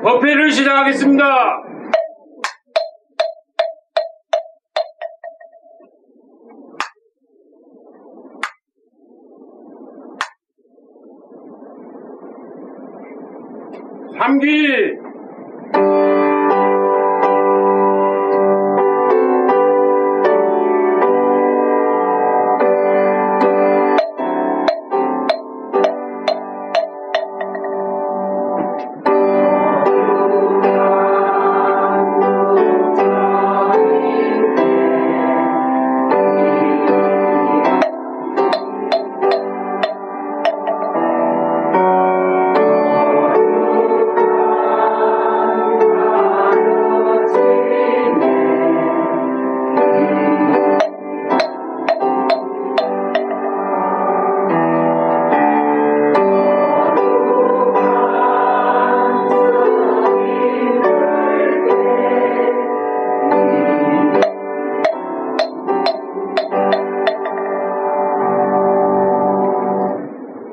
법회를 시작하겠습니다. 삼기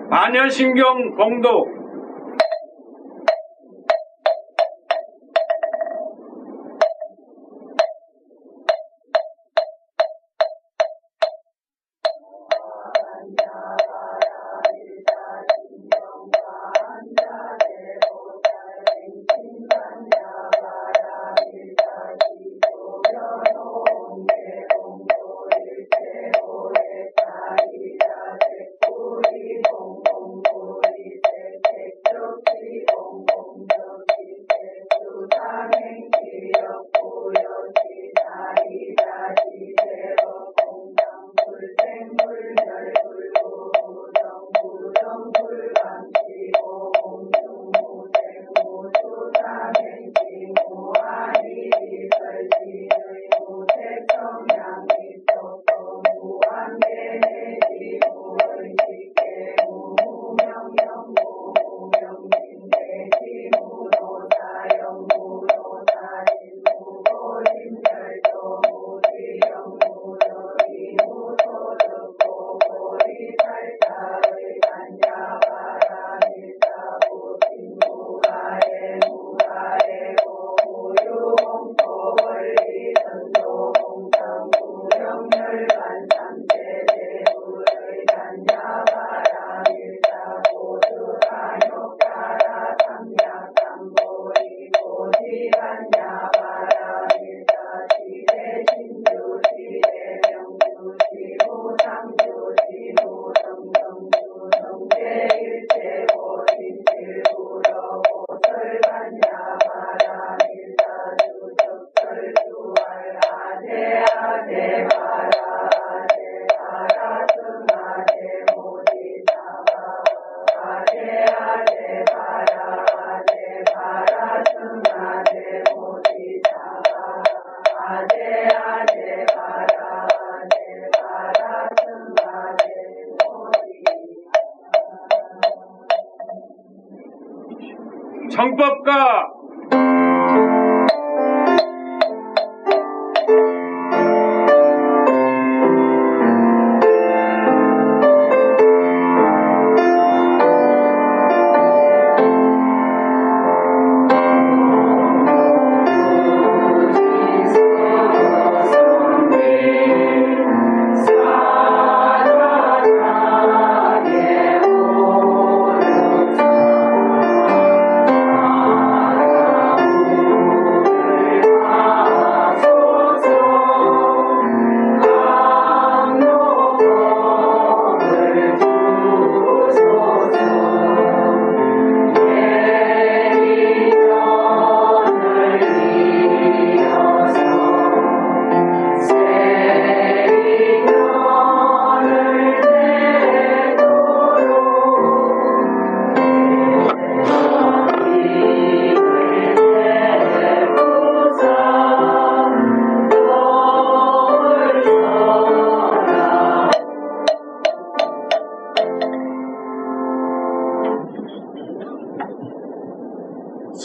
만여신경 봉독 정법가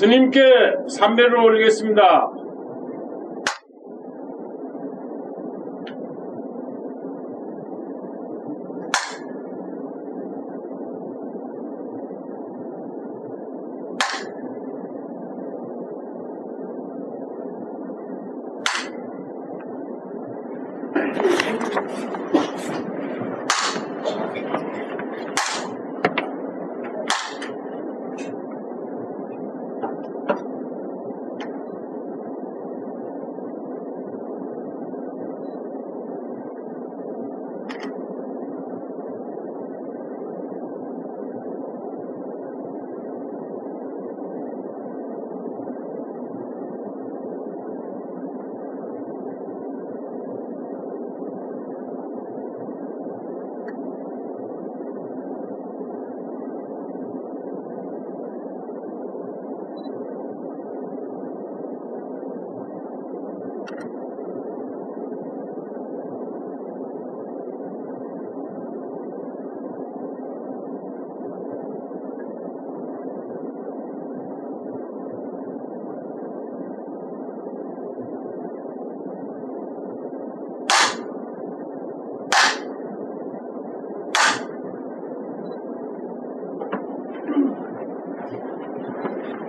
스님께 삼배를 올리겠습니다.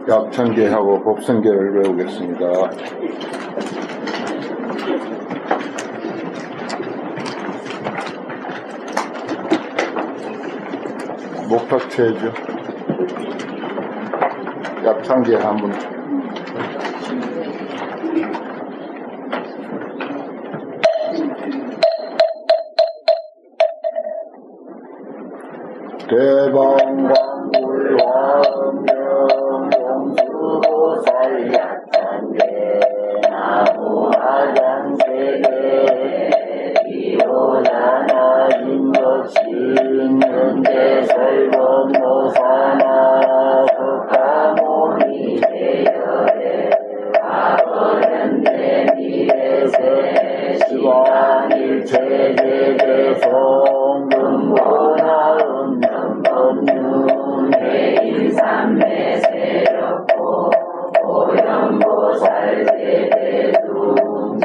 약천계하고 법성계를 외우겠습니다. 목탁체죠. 약천계 한번. 대방광불화엄명 용수보살 약천계 나무하장세계 기호자나 인덕신 현대설법노사나 석가모니 대열에 과거현대 미래세 시왕일체제대성 근본하음 법륜의 인삼매세력고 오염보살대대중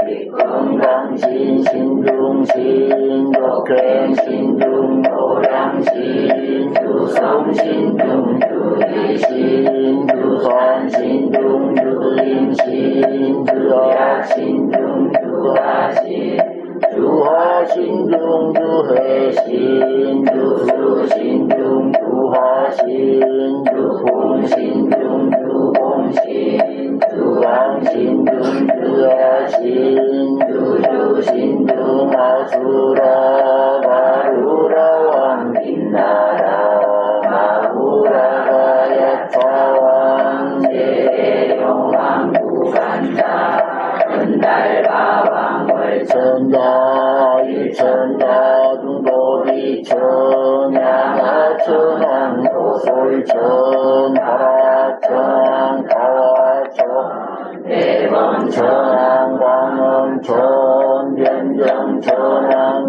직건강신 신중신 덕행신 중노량신 주성신 중주의신 주산신 중주임신 주약신 중주하신 주하신 중주해신 주수신 중주하신 주공신 중주공신 주왕신 중주야신 주주신 중하수라 가루라 왕빛나라 마구라가 약차왕 대대용왕 구간자 은달바왕 천다 일천다 중도리천 양하천 항도솔천 하라천 가와천 대범천 광음천 변정천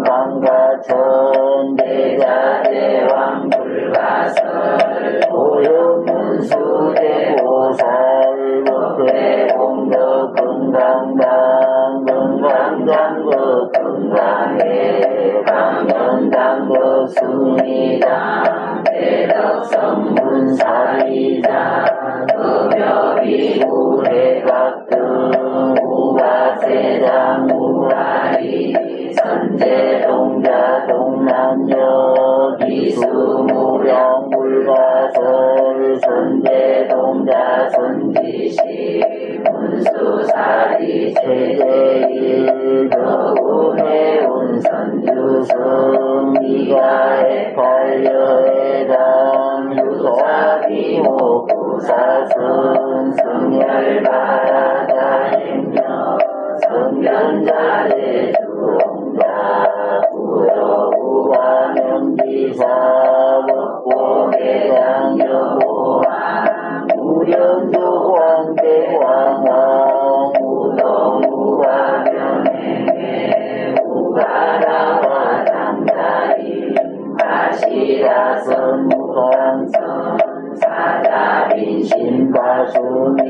강가천 대자대왕 불가설 오염문수대보살 법회공덕 금강당 금강당거 금강회 강연당거 순이당 대덕성문사리당 급여비 우회각등 우가세당 우라리 선제동자 동남역 이수무령 물가설 선제동자 선지시 문수사리 세계일 더운의 운선주성 미가해팔려해당 유사비모 구사승 승열바라다행여 성변자대 주홍자 구로구와명기사 법고대장여보왕 무련도왕대왕왕 무동우와명행해 우가라와 장자임 아시라선 무강선 사자빈 신바순이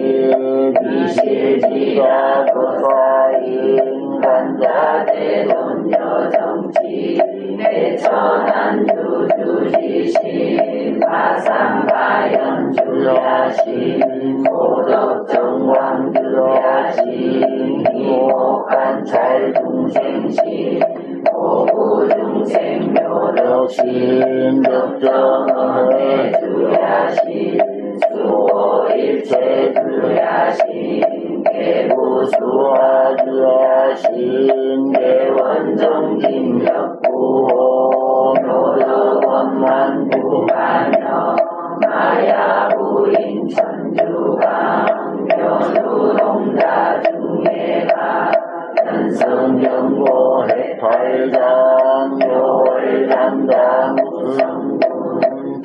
비실지가 거사인 간자대돈 여정치 대천한 주주지신 바상가연 주야신 고덕정왕 주야신 이목한 찰중생신 법정은 주야신 수호일체 주야신 개부수화주야신 개원정진력구호 노덕원만구하며 마야부인 천주강 변우동자 중예가 연성경고 해탈장 요월장당 우성군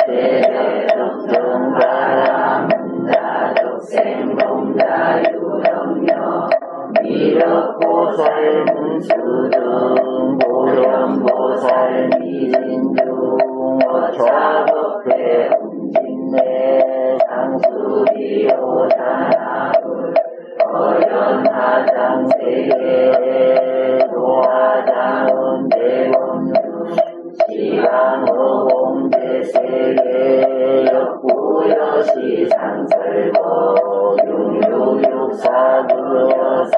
대적정가람 자덕생동자 유령녀 미륵보살 문수등 고현보살 미진중 어차법대 움진내 상수리오사나불 어연하장 세계 도화장은 대원유 시강허공대세계 역구여시 상설거 육육육사구여상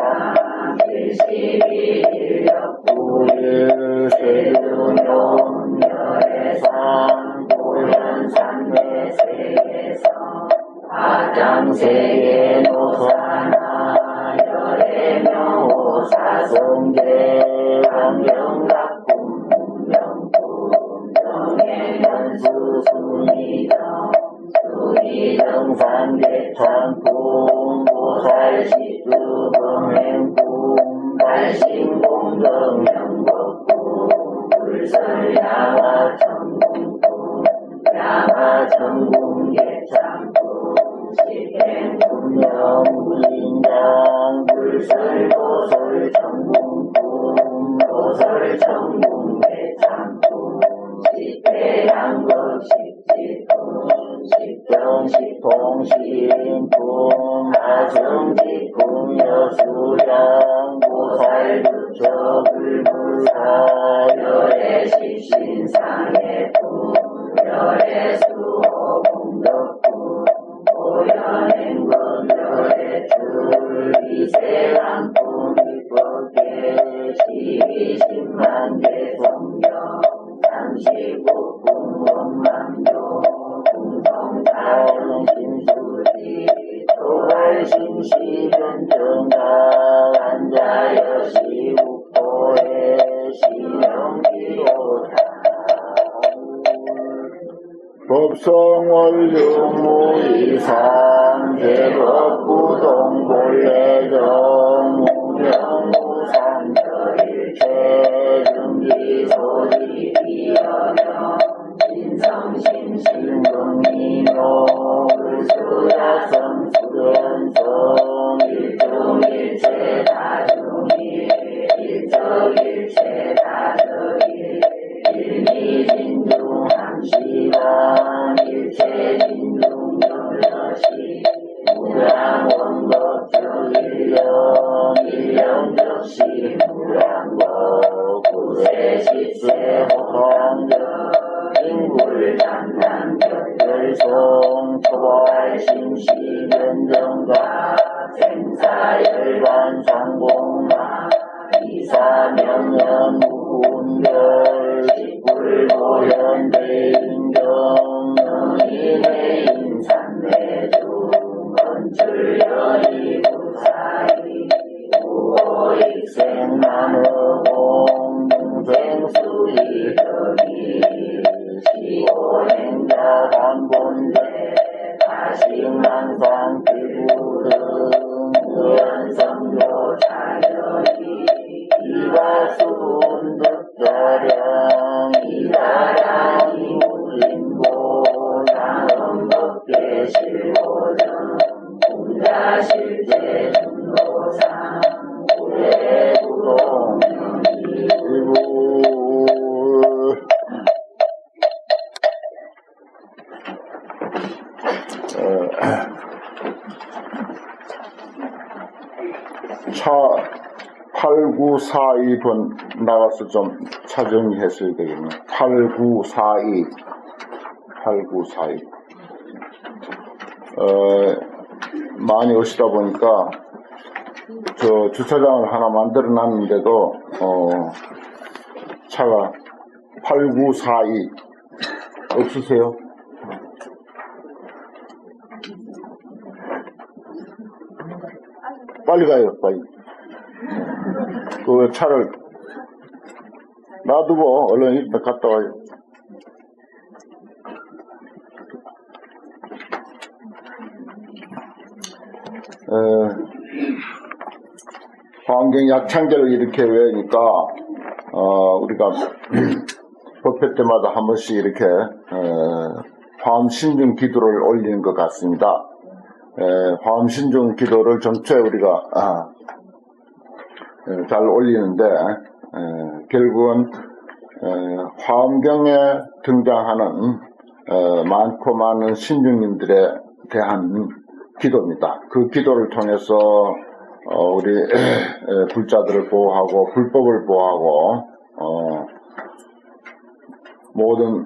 72일 역구일 세균용 열애상 고현산내세계성 화장세계 노사나 열애명호 사성계 환경각품 문명품 정해연수 순이정 순이정산계천품 보살시주 범행품 발신공정 영법품 불설야화천궁품 야화천궁계창품 십행분명무인장 불설도설 천궁품 도설천궁계창품 십배양극 십지품 십정십통신품 아성지품 여수량 보살부처불불사 열애십신상해품 열애수호공덕품 오연행건 열애출 이세랑품 이법계 시위십만계 성경 삼십오품 원만도 공성자영심수지 초발심시변정가 안자여시 uk도에 신영기로자 법성원류무이상 제법부동본래정 무명무상절일체 증기소지비여명 신성심신경미노 불수야성 수련성 일중일체 다중일 일적일체 다적일 일미진중함시방 일체진중 열여시 무량원법적일령 일령적시 무량법 구세십세 호황적 인불장난격열성 초발심시변정가 생사열반상공마 이사명년 무군절 식불보현대인경 능인의 인산내중 건출연이부사이 우호익생만허공 중생수리덕이 시오행자 단본대 다식만상 기부등 연성도 자연이 이가수운득자량 이가량이 우진고 나음법계 실보정 공자실제 중도상 우회부동명이 차 8942번 나가서 좀 차정했어야 되겠네. 8942 많이 오시다 보니까 저 주차장을 하나 만들어 놨는데도 차가 8942 없으세요? 빨리 가요, 빨리. 그 차를 놔두고 얼른 일단 갔다 와요. 환경 약창제를 이렇게 외우니까 우리가 법회 때마다 한 번씩 이렇게 화엄 신중 기도를 올리는 것 같습니다. 화엄 신중 기도를 전체 우리가 잘 올리는데 결국은 화엄경에 등장하는 많고 많은 신중님들에 대한 기도입니다. 그 기도를 통해서 우리 불자들을 보호하고 불법을 보호하고 모든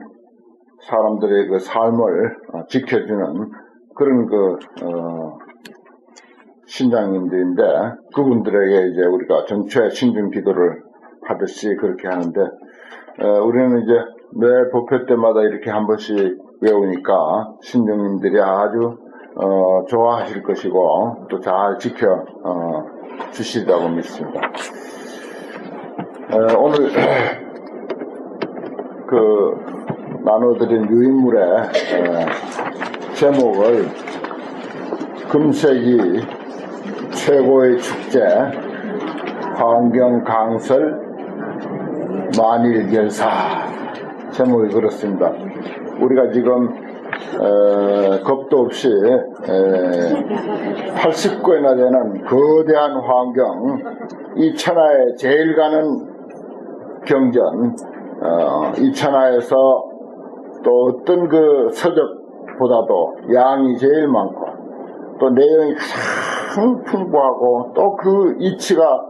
사람들의 그 삶을 지켜주는 그런 신장님들인데 그분들에게 이제 우리가 전체 신중 기도를 하듯이 그렇게 하는데 우리는 이제 매 법회 때마다 이렇게 한 번씩 외우니까 신중님들이 아주 좋아하실 것이고 또 잘 지켜 주시리라고 믿습니다. 오늘 그 나눠드린 유인물의 제목을 금세기 최고의 축제 화엄경 강설 만일결사 제목이 그렇습니다. 우리가 지금 겁도 없이 80구이나 되는 거대한 화엄경, 이 천하에 제일 가는 경전, 이 천하에서 또 어떤 그 서적보다도 양이 제일 많고 또 내용이 가장 풍부하고 또 그 이치가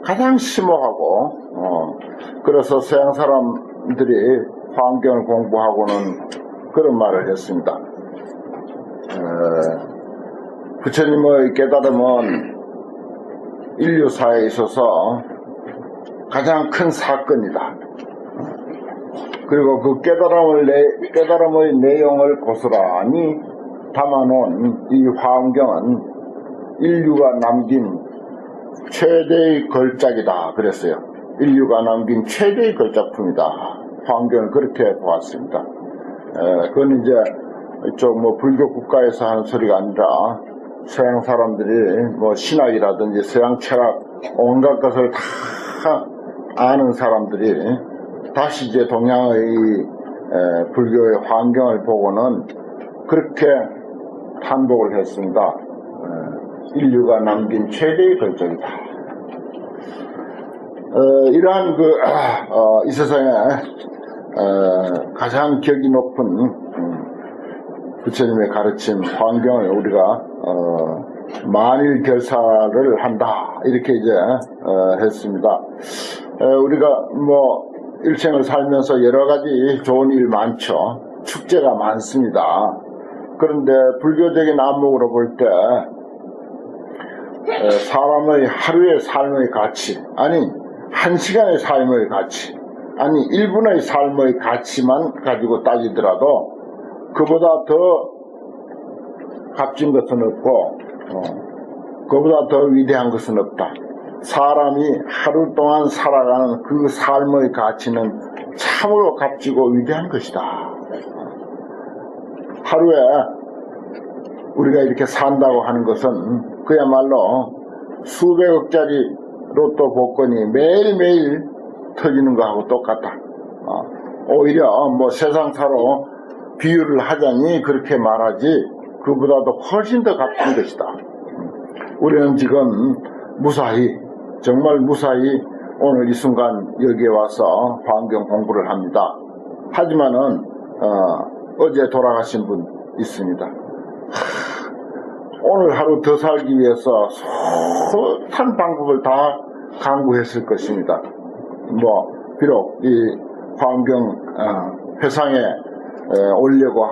가장 심오하고 그래서 서양 사람들이 화엄경을 공부하고는 그런 말을 했습니다. 부처님의 깨달음은 인류사에 있어서 가장 큰 사건이다. 그리고 그 깨달음의 내용을 고스란히 담아놓은 이 화엄경은 인류가 남긴 최대의 걸작이다 그랬어요. 인류가 남긴 최대의 걸작품이다. 화엄경을 그렇게 보았습니다. 그건 이제 이쪽 뭐 불교 국가에서 하는 소리가 아니라 서양 사람들이 뭐 신학이라든지 서양 철학 온갖 것을 다 아는 사람들이 다시 이제 동양의 불교의 환경을 보고는 그렇게 탄복을 했습니다. 인류가 남긴 최대의 걸작이다. 이러한 이 세상에 가장 격이 높은 부처님의 가르침 환경을 우리가 만일결사를 한다 이렇게 이제 했습니다. 우리가 뭐 일생을 살면서 여러 가지 좋은 일 많죠. 축제가 많습니다. 그런데 불교적인 안목으로 볼 때 사람의 하루의 삶의 가치, 아니 한 시간의 삶의 가치, 아니 1분의 삶의 가치만 가지고 따지더라도 그보다 더 값진 것은 없고 그보다 더 위대한 것은 없다. 사람이 하루 동안 살아가는 그 삶의 가치는 참으로 값지고 위대한 것이다. 하루에 우리가 이렇게 산다고 하는 것은 그야말로 수백억짜리 로또 복권이 매일매일 터지는 거하고 똑같다. 오히려 뭐 세상사로 비유를 하자니 그렇게 말하지 그보다도 훨씬 더 값진 것이다. 우리는 지금 무사히 정말 무사히 오늘 이 순간 여기에 와서 환경 공부를 합니다. 하지만은 어제 돌아가신 분 있습니다. 오늘 하루 더 살기 위해서 숱한 방법을 다 강구했을 것입니다. 뭐 비록 이 환경 회상에 오려고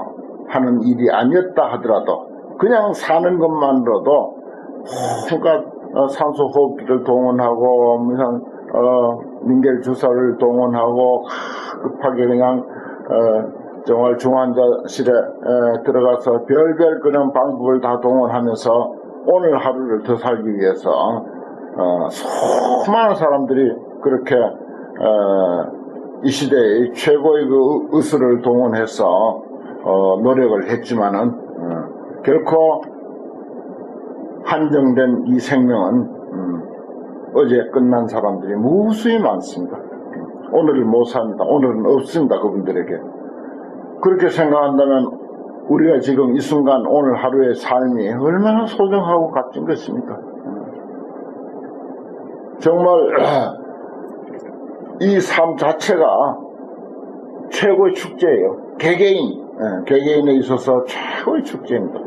하는 일이 아니었다 하더라도 그냥 사는 것만으로도 온갖 산소 호흡기를 동원하고 민겔 주사를 동원하고 급하게 그냥 정말 중환자실에 들어가서 별별 그런 방법을 다 동원하면서 오늘 하루를 더 살기 위해서 수많은 사람들이 그렇게 이 시대의 최고의 그 의술을 동원해서 노력을 했지만은 결코 한정된 이 생명은 어제 끝난 사람들이 무수히 많습니다. 오늘을 못 삽니다. 오늘은 없습니다. 그분들에게. 그렇게 생각한다면 우리가 지금 이 순간 오늘 하루의 삶이 얼마나 소중하고 값진 것입니까? 정말 이 삶 자체가 최고의 축제예요. 개개인에 있어서 최고의 축제입니다.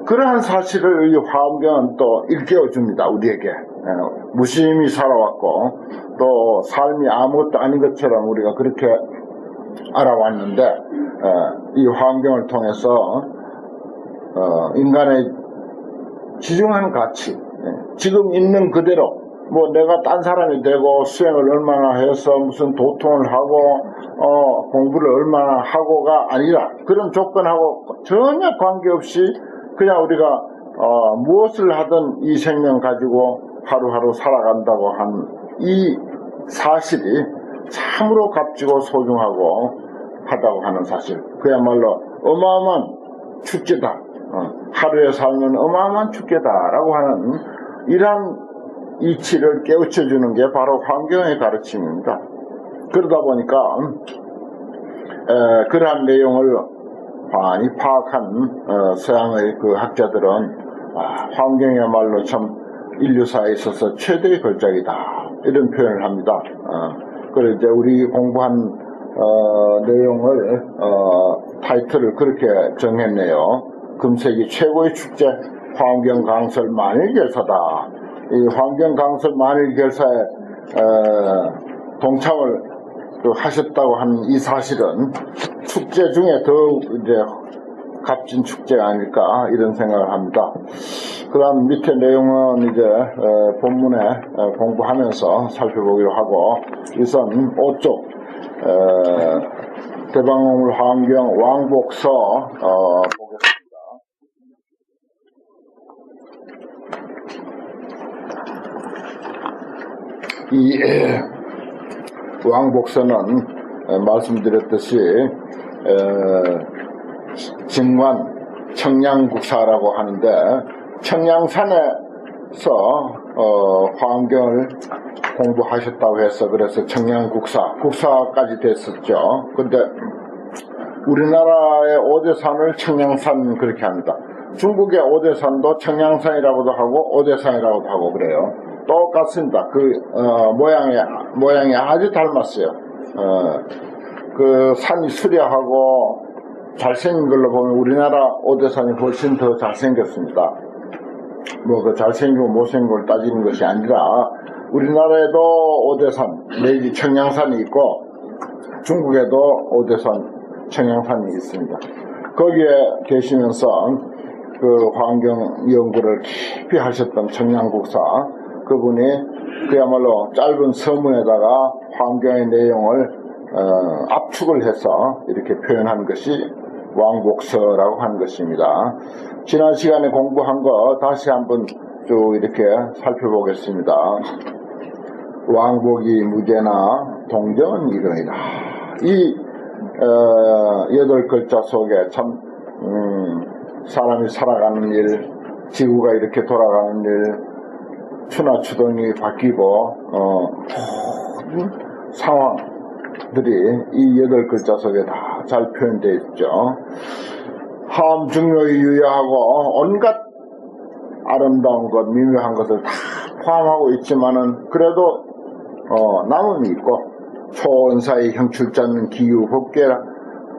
그러한 사실을 이 화엄경은 또 일깨워줍니다. 우리에게. 무심히 살아왔고 또 삶이 아무것도 아닌 것처럼 우리가 그렇게 알아왔는데 이 화엄경을 통해서 인간의 지중한 가치, 지금 있는 그대로 뭐 내가 딴 사람이 되고 수행을 얼마나 해서 무슨 도통을 하고 공부를 얼마나 하고가 아니라 그런 조건하고 전혀 관계없이 그냥 우리가 무엇을 하든 이 생명 가지고 하루하루 살아간다고 한 이 사실이 참으로 값지고 소중하고 하다고 하는 사실, 그야말로 어마어마한 축제다. 하루의 삶은 어마어마한 축제다라고 하는 이러한 이치를 깨우쳐주는 게 바로 화엄경의 가르침입니다. 그러다 보니까 그러한 내용을 많이 파악한 서양의 그 학자들은 화엄경이야말로 참 인류사에 있어서 최대의 걸작이다 이런 표현을 합니다. 그래서 이제 우리 공부한 내용을 타이틀을 그렇게 정했네요. 금세기 최고의 축제 화엄경 강설 만일결사다. 이 화엄경 강설 만일결사에 동참을 하셨다고 하는 이 사실은 축제 중에 더욱 이제 값진 축제가 아닐까 이런 생각을 합니다. 그 다음 밑에 내용은 이제 본문에 공부하면서 살펴보기로 하고 우선 5쪽 대방홍물 화엄경 왕복서 보겠습니다. 이 왕복서는 말씀드렸듯이 진관 청량국사라고 하는데 청량산에서 화엄경을 공부하셨다고 해서 그래서 국사까지 됐었죠. 근데 우리나라의 오대산을 청량산 그렇게 합니다. 중국의 오대산도 청량산이라고도 하고 오대산이라고도 하고 그래요. 똑같습니다. 그 모양이 아주 닮았어요. 그 산이 수려하고 잘생긴 걸로 보면 우리나라 오대산이 훨씬 더 잘생겼습니다. 뭐 그 잘생기고 못생긴 걸 따지는 것이 아니라 우리나라에도 오대산 내지 청량산이 있고 중국에도 오대산 청량산이 있습니다. 거기에 계시면서 그 화엄경 연구를 깊이 하셨던 청량국사 그분이 그야말로 짧은 서문에다가 화엄경의 내용을 압축을 해서 이렇게 표현한 것이 왕복서라고 하는 것입니다. 지난 시간에 공부한 거 다시 한번 쭉 이렇게 살펴보겠습니다. 왕복이 무죄나 동정은 이러이다. 이 8글자 속에 참 사람이 살아가는 일, 지구가 이렇게 돌아가는 일, 추나 추동이 바뀌고 모든 상황들이 이 8글자 속에 다 잘 표현되어 있죠. 화엄 중요히 유효하고 온갖 아름다운 것, 미묘한 것을 다 포함하고 있지만은 그래도 남음이 있고 초원사의 형출지 않는 기유 법계라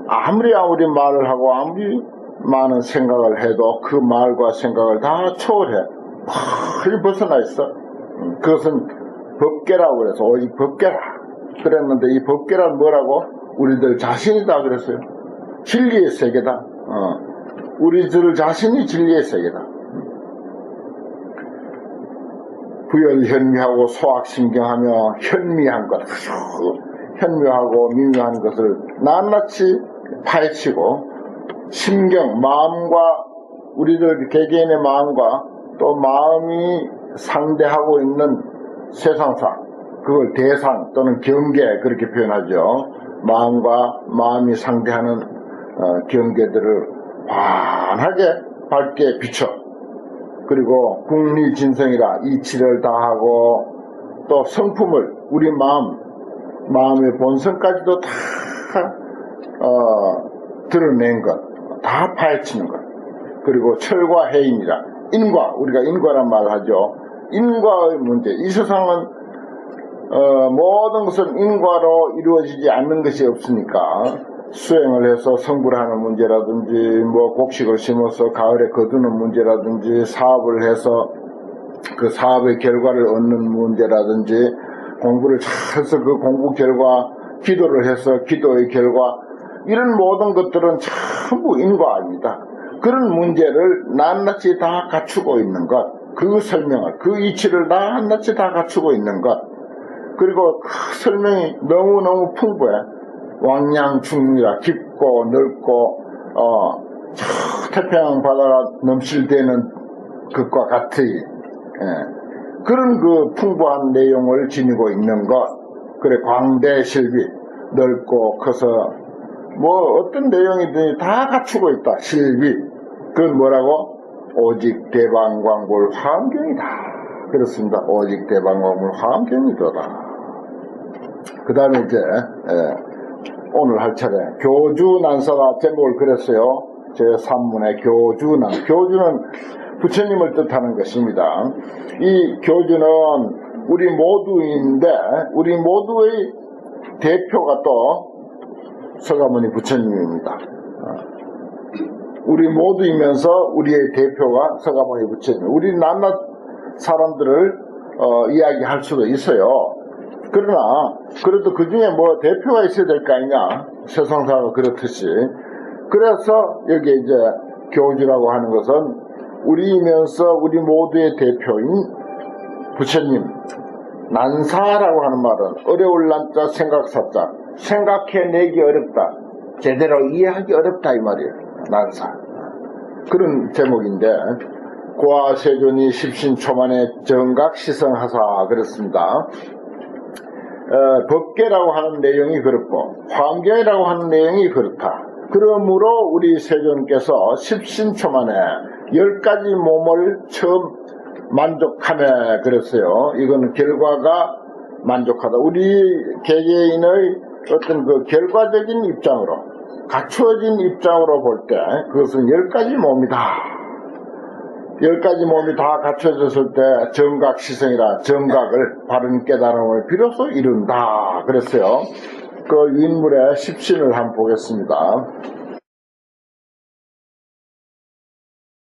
아무리 말을 하고 아무리 많은 생각을 해도 그 말과 생각을 다 초월해 멀리 벗어나 있어. 그것은 법계라고 그래서 오직 법계라 그랬는데 이 법계란 뭐라고? 우리들 자신이다 그랬어요. 진리의 세계다. 우리들 자신이 진리의 세계다. 부열현미하고 소악신경하며 현미한 것, 현묘하고 미묘한 것을 낱낱이 파헤치고 심경, 마음과 우리들 개개인의 마음과 또 마음이 상대하고 있는 세상사, 그걸 대상 또는 경계 그렇게 표현하죠. 마음과 마음이 상대하는 경계들을 환하게 밝게 비춰, 그리고 궁리진성이라 이치를 다하고 또 성품을 우리 마음의 본성까지도 다 드러낸 것, 다 파헤치는 것. 그리고 철과 해인이라 인과, 우리가 인과란 말을 하죠. 인과의 문제, 이 세상은 모든 것은 인과로 이루어지지 않는 것이 없으니까 수행을 해서 성불 하는 문제라든지 뭐 곡식을 심어서 가을에 거두는 문제라든지 사업을 해서 그 사업의 결과를 얻는 문제라든지 공부를 잘해서 그 공부 결과, 기도를 해서 기도의 결과, 이런 모든 것들은 전부 인과입니다. 그런 문제를 낱낱이 다 갖추고 있는 것, 그 설명을, 그 이치를 낱낱이 다 갖추고 있는 것, 그리고 그 설명이 너무너무 풍부해. 왕량충이라 깊고 넓고 저 태평양 바다가 넘실대는 것과 같이 그런 그 풍부한 내용을 지니고 있는 것. 그래, 광대실비, 넓고 커서 뭐 어떤 내용이든지 다 갖추고 있다. 실비, 그건 뭐라고? 오직 대방광불 화엄경이다. 그렇습니다. 오직 대방광불 화엄경이다. 그 다음에 이제 오늘 할 차례 교주난사가 제목을 그랬어요. 제 산문의 교주는 부처님을 뜻하는 것입니다. 이 교주는 우리 모두인데 우리 모두의 대표가 또 서가모니 부처님입니다. 우리 모두이면서 우리의 대표가 서가모니 부처님. 우리 낱낱 사람들을 이야기할 수도 있어요. 그러나 그래도 그 중에 뭐 대표가 있어야 될 거 아니냐, 세상사가 그렇듯이. 그래서 여기에 이제 교주라고 하는 것은 우리이면서 우리 모두의 대표인 부처님. 난사라고 하는 말은 어려울 난자 생각사자, 생각해내기 어렵다, 제대로 이해하기 어렵다, 이 말이에요. 난사. 그런 제목인데 고아세존이 십신초만에 정각시성하사 그랬습니다. 법계라고 하는 내용이 그렇고 화엄경이라고 하는 내용이 그렇다. 그러므로 우리 세존께서 십신초만에 10가지 몸을 처음 만족하며 그랬어요. 이건 결과가 만족하다. 우리 개개인의 어떤 그 결과적인 입장으로, 갖추어진 입장으로 볼 때 그것은 10가지 몸이다. 10가지 몸이 다 갖춰졌을 때 정각시성이라, 정각을, 바른 깨달음을 비로소 이룬다 그랬어요. 그 인물의 십신을 한번 보겠습니다.